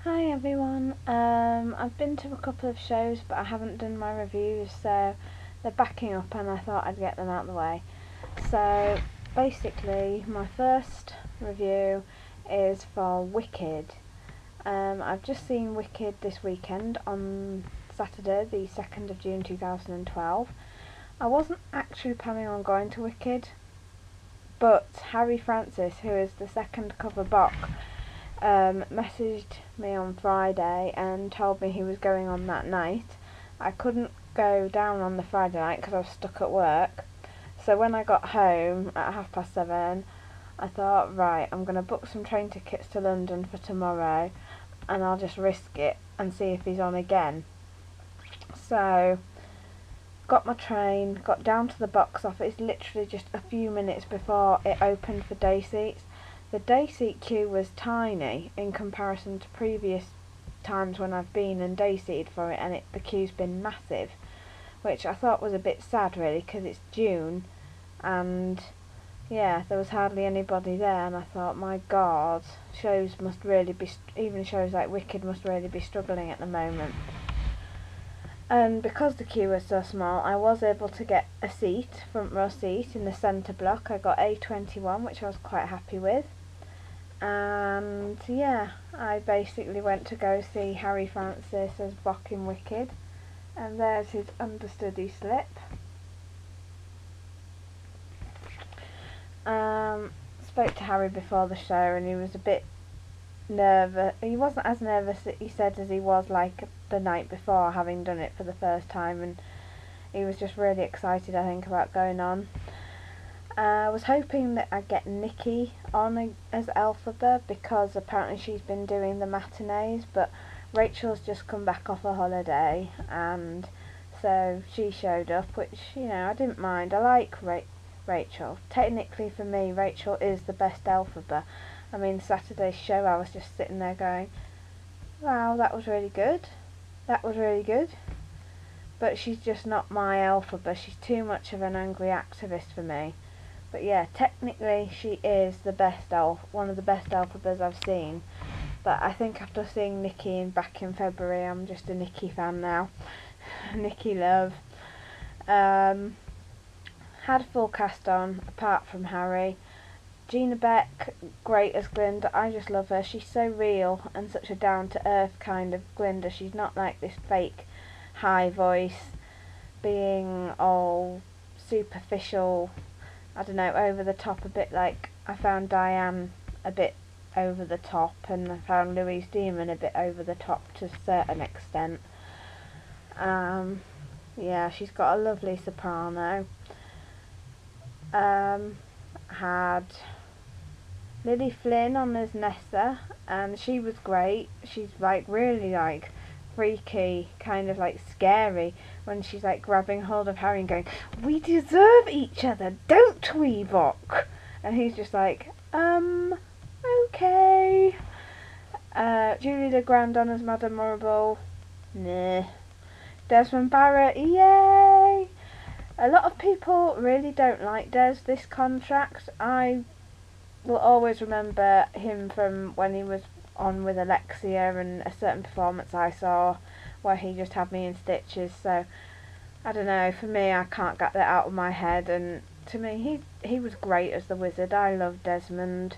Hi everyone. I've been to a couple of shows but I haven't done my reviews, so they're backing up and I thought I'd get them out of the way. So basically my first review is for Wicked. I've just seen Wicked this weekend on Saturday the 2nd of June 2012. I wasn't actually planning on going to Wicked, but Harry Francis, who is the second cover Bok, messaged me on Friday and told me he was going on that night. I couldn't go down on the Friday night because I was stuck at work. So when I got home at 7:30, I thought, right, I'm going to book some train tickets to London for tomorrow and I'll just risk it and see if he's on again. So got my train, got down to the box office literally just a few minutes before it opened for day seats. The day seat queue was tiny in comparison to previous times when I've been and day seated for it, and the queue's been massive, which I thought was a bit sad really because it's June and yeah, there was hardly anybody there, and I thought, my god, shows must really be, even shows like Wicked must really be struggling at the moment. And because the queue was so small, I was able to get a seat, front row seat, in the centre block. I got A21, which I was quite happy with. And yeah, I basically went to go see Harry Francis as Bok in Wicked. And there's his understudy slip. Spoke to Harry before the show and he was a bit nervous. He wasn't as nervous, he said, as he was like the night before, having done it for the first time, and he was just really excited, I think, about going on. I was hoping that I'd get Nikki on as Elphaba because apparently she's been doing the matinees, but Rachel's just come back off a holiday and so she showed up, which, I didn't mind. I like Rachel. Technically for me, Rachel is the best Elphaba. I mean, Saturday's show, I was just sitting there going, wow, that was really good. That was really good. But she's just not my Elphaba. She's too much of an angry activist for me. But yeah, technically she is the best one of the best Elphabas I've seen. But I think after seeing Nikki back in February, I'm just a Nikki fan now. Nikki love. Had a full cast on, apart from Harry. Gina Beck, great as Glinda. I just love her. She's so real and such a down-to-earth kind of Glinda. She's not like this fake high voice, being all superficial, I don't know, over the top a bit. Like, I found Diane a bit over the top, and I found Louise Demon a bit over the top to a certain extent. Yeah, she's got a lovely soprano. Had Lily Flynn on as Nessa, and she was great. She's like really like freaky, kind of like scary when she's like grabbing hold of Harry and going, "We deserve each other, don't we, Bok?" And he's just like, okay. Julie LeGrand on as Madame Morrible, nah. Desmond Barrett, yay! A lot of people really don't like Des this contract. I will always remember him from when he was on with Alexia and a certain performance I saw where he just had me in stitches. So I don't know, for me, I can't get that out of my head, and to me he was great as the Wizard. I love Desmond.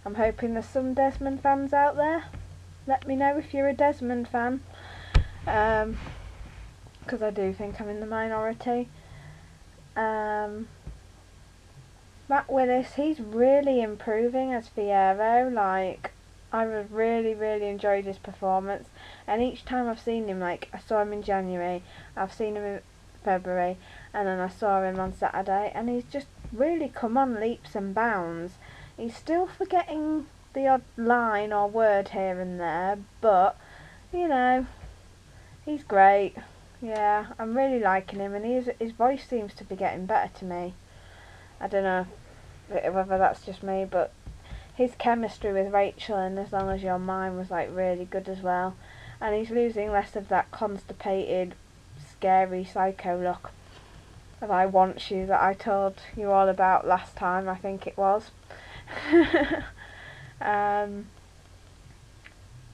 I'm hoping there's some Desmond fans out there. Let me know if you're a Desmond fan, because I do think I'm in the minority. Matt Willis, he's really improving as Fiyero. Like, I really enjoyed his performance, and each time I've seen him, like, I saw him in January, I've seen him in February, and then I saw him on Saturday, and he's just really come on leaps and bounds. He's still forgetting the odd line or word here and there, but he's great. Yeah, I'm really liking him, and his voice seems to be getting better to me. I don't know whether that's just me, but his chemistry with Rachel and As Long As You're Mine was like really good as well. And he's losing less of that constipated, scary psycho look of I Want You that I told you all about last time, I think it was.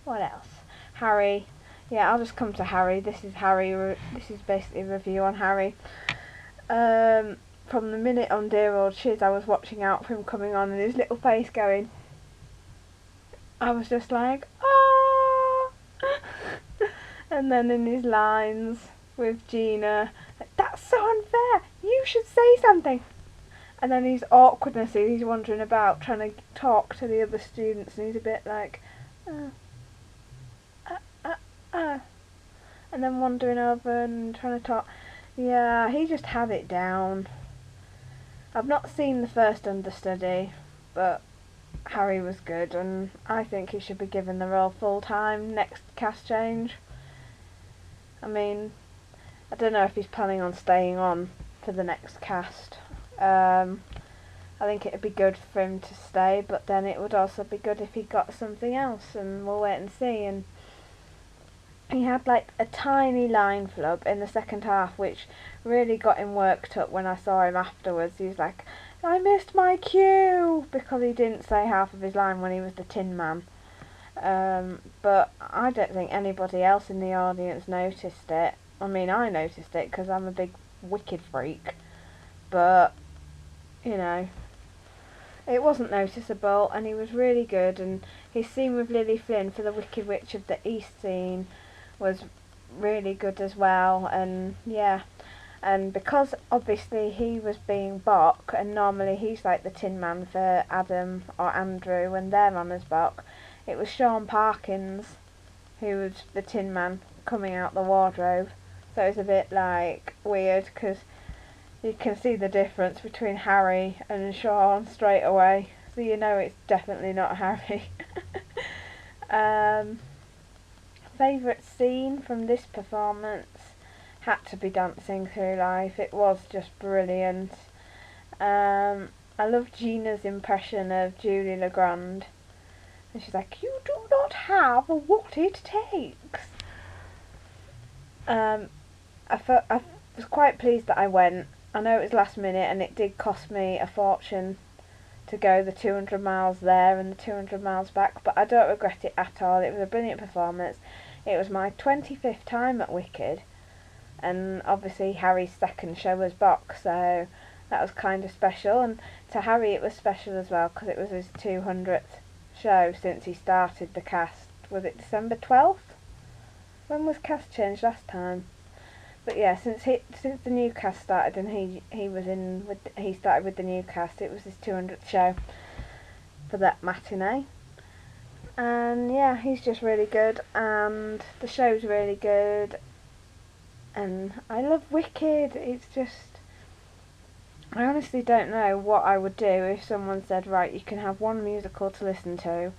What else? Harry. Yeah, I'll just come to Harry. This is Harry. This is basically a review on Harry. From the minute on Dear Old Shiz, I was watching out for him coming on and his little face going. I was just like, ah! And then in his lines with Gina, like, that's so unfair. You should say something. And then his awkwardness, he's wandering about trying to talk to the other students, and he's a bit like, and then wandering over and trying to talk. Yeah, he just had it down. I've not seen the first understudy, but Harry was good, and I think he should be given the role full time next cast change. I mean, I don't know if he's planning on staying on for the next cast. I think it would be good for him to stay, but then it would also be good if he got something else, and we'll wait and see. And he had like a tiny line flub in the second half, which really got him worked up when I saw him afterwards. He was like, I missed my cue, because he didn't say half of his line when he was the Tin Man. But I don't think anybody else in the audience noticed it. I mean, I noticed it because I'm a big Wicked freak, but you know, it wasn't noticeable, and he was really good. And his scene with Lily Flynn for the Wicked Witch of the East scene was really good as well. And yeah, and because obviously he was being Bok, and normally he's like the Tin Man for Adam or Andrew when they're on as Bok, it was Sean Parkins who was the Tin Man coming out the wardrobe. So it was a bit like weird, because you can see the difference between Harry and Sean straight away, so you know it's definitely not Harry. Favourite scene from this performance had to be Dancing Through Life. It was just brilliant. I love Gina's impression of Julie Legrand, and she's like, you do not have what it takes. I was quite pleased that I went. I know it was last minute, and it did cost me a fortune to go the 200 miles there and the 200 miles back, but I don't regret it at all. It was a brilliant performance. It was my 25th time at Wicked, and obviously Harry's second show was Bok, so that was kind of special. And to Harry it was special as well, because it was his 200th show since he started the cast. Was it December 12th? When was cast changed last time? But yeah, since the new cast started, and he started with the new cast, it was his 200th show for that matinee. And yeah, he's just really good, and the show's really good, and I love Wicked. It's just, I honestly don't know what I would do if someone said, right, you can have one musical to listen to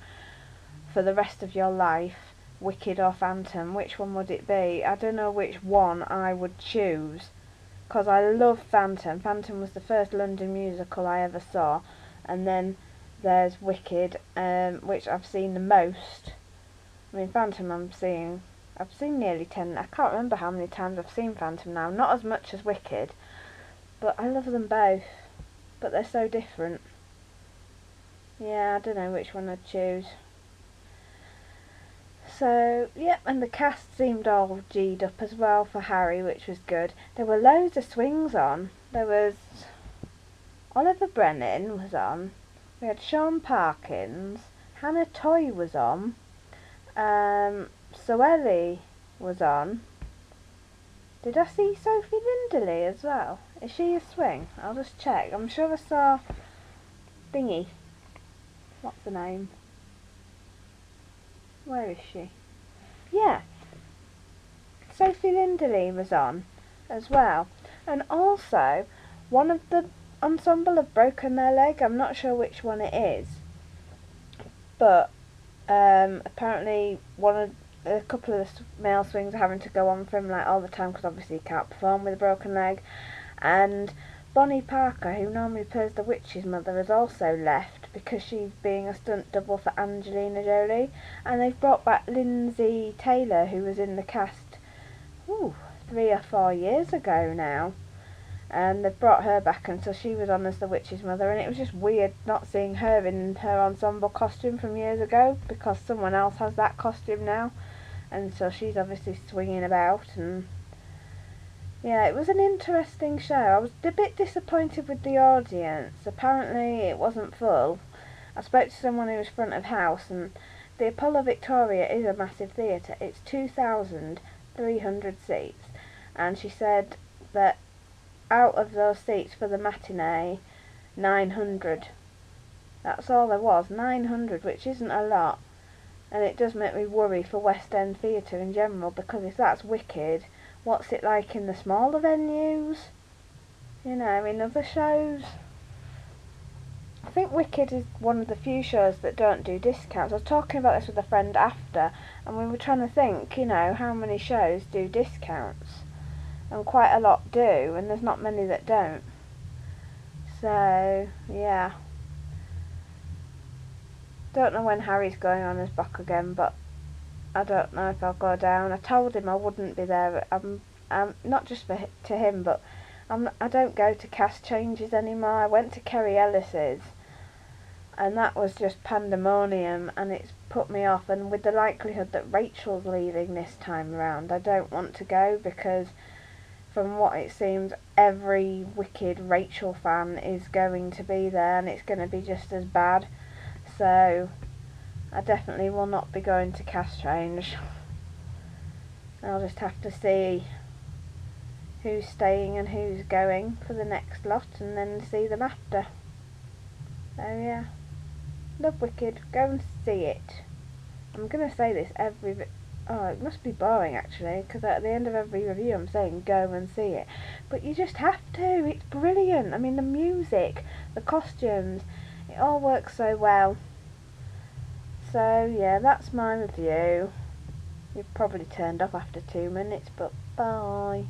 for the rest of your life, Wicked or Phantom. Which one would it be? I don't know which one I would choose, because I love Phantom. Phantom was the first London musical I ever saw, and then there's Wicked, which I've seen the most. I mean, Phantom I've seen nearly 10, I can't remember how many times I've seen Phantom now, not as much as Wicked, but I love them both, but they're so different. Yeah, I don't know which one I'd choose. So, yep, and the cast seemed all G'd up as well for Harry, which was good. There were loads of swings on. There was Oliver Brennan was on. We had Sean Parkins. Hannah Toy was on. Soeli was on. Did I see Sophie Linderley as well? Is she a swing? I'll just check. I'm sure I saw Thingy. What's the name? Where is she? Yeah, Sophie Linderley was on as well. And also, one of the ensemble have broken their leg. I'm not sure which one it is, but apparently a couple of the male swings are having to go on for him like all the time, because obviously he can't perform with a broken leg. And Bonnie Parker, who normally plays the witch's mother, has also left because she's being a stunt double for Angelina Jolie. And they've brought back Lindsay Taylor, who was in the cast 3 or 4 years ago now. and they've brought her back, and so she was on as the witch's mother, and it was just weird not seeing her in her ensemble costume from years ago, because someone else has that costume now, and so she's obviously swinging about. And yeah, it was an interesting show. I was a bit disappointed with the audience. Apparently it wasn't full. I spoke to someone who was front of house, and the Apollo Victoria is a massive theatre. It's 2,300 seats, and she said that out of those seats for the matinee, 900. That's all there was, 900, which isn't a lot. And it does make me worry for West End theatre in general, because if that's Wicked, what's it like in the smaller venues? You know, in other shows? I think Wicked is one of the few shows that don't do discounts. I was talking about this with a friend after, and we were trying to think, you know, how many shows do discounts? And quite a lot do, and there's not many that don't. So, yeah. Don't know when Harry's going on as Bakugan, but I don't know if I'll go down. I told him I wouldn't be there. I'm not just to him, but I don't go to cast changes anymore. I went to Kerry Ellis's, and that was just pandemonium, and it's put me off. And with the likelihood that Rachel's leaving this time around, I don't want to go, because from what it seems, every Wicked Rachel fan is going to be there, and it's going to be just as bad. So I definitely will not be going to cast change. I'll just have to see who's staying and who's going for the next lot, and then see them after. So yeah, love Wicked, go and see it. I'm going to say this oh, it must be boring actually, because at the end of every review I'm saying go and see it, but you just have to. It's brilliant. I mean, the music, the costumes, it all works so well. So yeah, that's my review. You've probably turned off after 2 minutes, but bye.